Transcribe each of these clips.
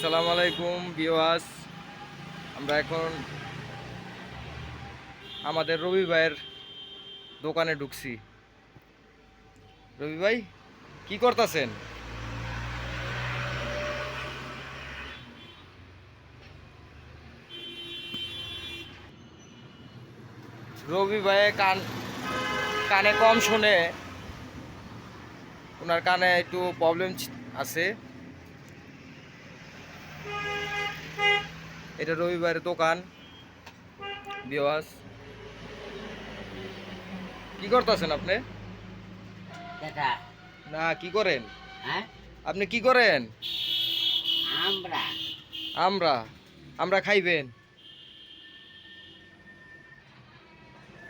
আসসালামু আলাইকুম ভিউয়ার্স। আমরা এখন আমাদের রবি ভাইয়ের দোকানে ঢুকছি। রবি ভাই কি করতেছেন? রবি ভাই কানে কম শোনে, ওনার কানে একটু প্রবলেম আছে। এটা রবি ভাইয়ের দোকান ভিউয়ার্স। কি করতেছেন আপনি? দাদা, না, কি করেন হ্যাঁ, আপনি? কি করেন? আমরা আমরা আমরা খাইবেন।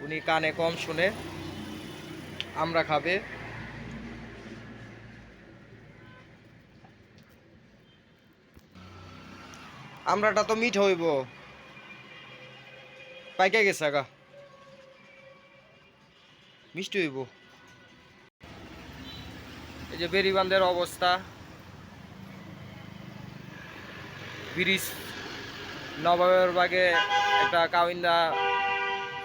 উনি কানে কম শুনে, আমরা খাবে। আমরাটা তো মিঠ হইব, পাইকা গেছে গা, মিষ্টি হইব। এই যে বেরিবান্ধের অবস্থা, ব্রিজ নবাবের বাগে একটা কাউইন্দা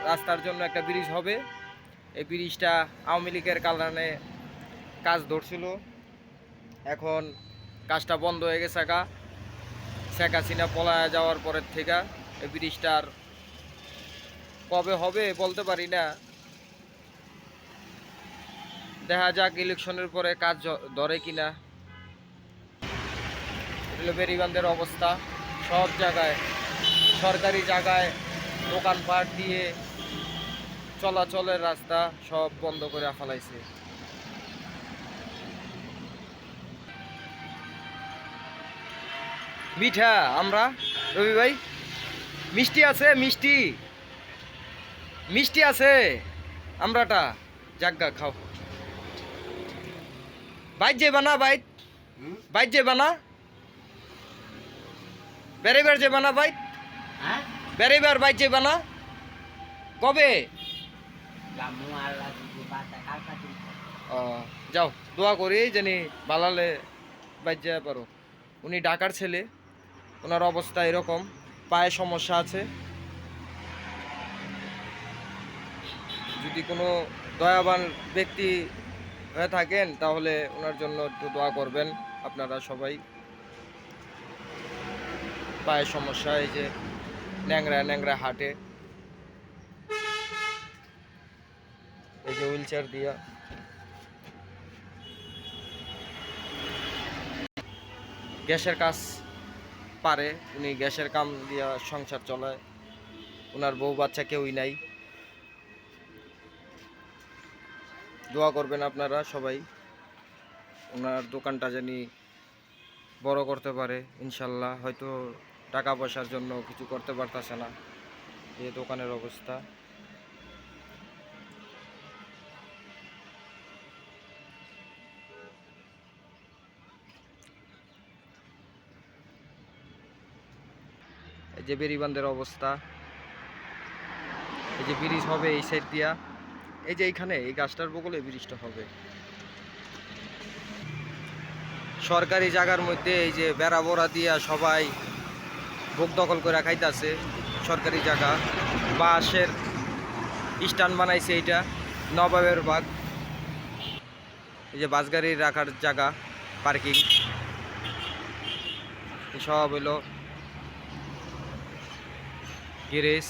রাস্তার জন্য একটা ব্রিজ হবে। এই ব্রিজটা আওয়ামী লীগের কারণে কাজ ধরছিল, এখন কাজটা বন্ধ হয়ে গেছে গা। শেখ হাসিনা পলায় যাওয়ার পরের থেকে এই ব্রিজটার কবে হবে বলতে পারি না। দেখা যাক ইলেকশনের পরে কাজ ধরে কিনা। বেরিবান্ধের অবস্থা, সব জায়গায় সরকারি জায়গায় দোকানপাট দিয়ে চলাচলের রাস্তা সব বন্ধ করে ফেলাইছে। মিঠা আমরা, রবি ভাই মিষ্টি আছে? মিষ্টি মিষ্টি আছে আমরাটা, জাগা খাও। বাইর যাইবা না? বাইর যাইবা না? বেড়াইবার যাইবা না? হ্যাঁ, বেড়াইবার বাইর যাইবা না? কবে? ও, যাও, দোয়া করি জানি বালালে বাইর যেতে পারো। উনি ঢাকার ছেলে, ওনার অবস্থা এরকম, পায়ে সমস্যা আছে। যদি কোনো দয়াবান ব্যক্তি হয়ে থাকেন তাহলে ওনার জন্য একটু দোয়া করবেন আপনারা সবাই। পায়ের সমস্যা, এই যে ন্যাংরা ন্যাংরা হাঁটে, এই যে হুইল চেয়ার দিয়া। গ্যাসের কাজ পারে, উনি গ্যাসের কাম দিয়া সংসার চলায়। ওনার বউ বাচ্চা কেউই নাই। দোয়া করবেন আপনারা সবাই, ওনার দোকানটা জানি বড় করতে পারে ইনশাল্লাহ। হয়তো টাকা পয়সার জন্য কিছু করতে পারতেছে না, এই দোকানের অবস্থা। এই যে বেরিবান্ধের অবস্থা, এই যে ব্রিজ হবে এই সাইড দিয়া, এই যে এইখানে এই গাছটার বগলে ব্রিজটা হবে। সরকারি জায়গার মধ্যে এই যে বেড়া বোড়া দিয়া সবাই ভোগ দখল করে খাইতেছে। সরকারি জায়গা, বাঁশের স্ট্যান্ড বানাইছে, এইটা নবাবের বাগ। এই যে বাস গাড়ি রাখার জায়গা, পার্কিং, সব হইল গ্যারেজ।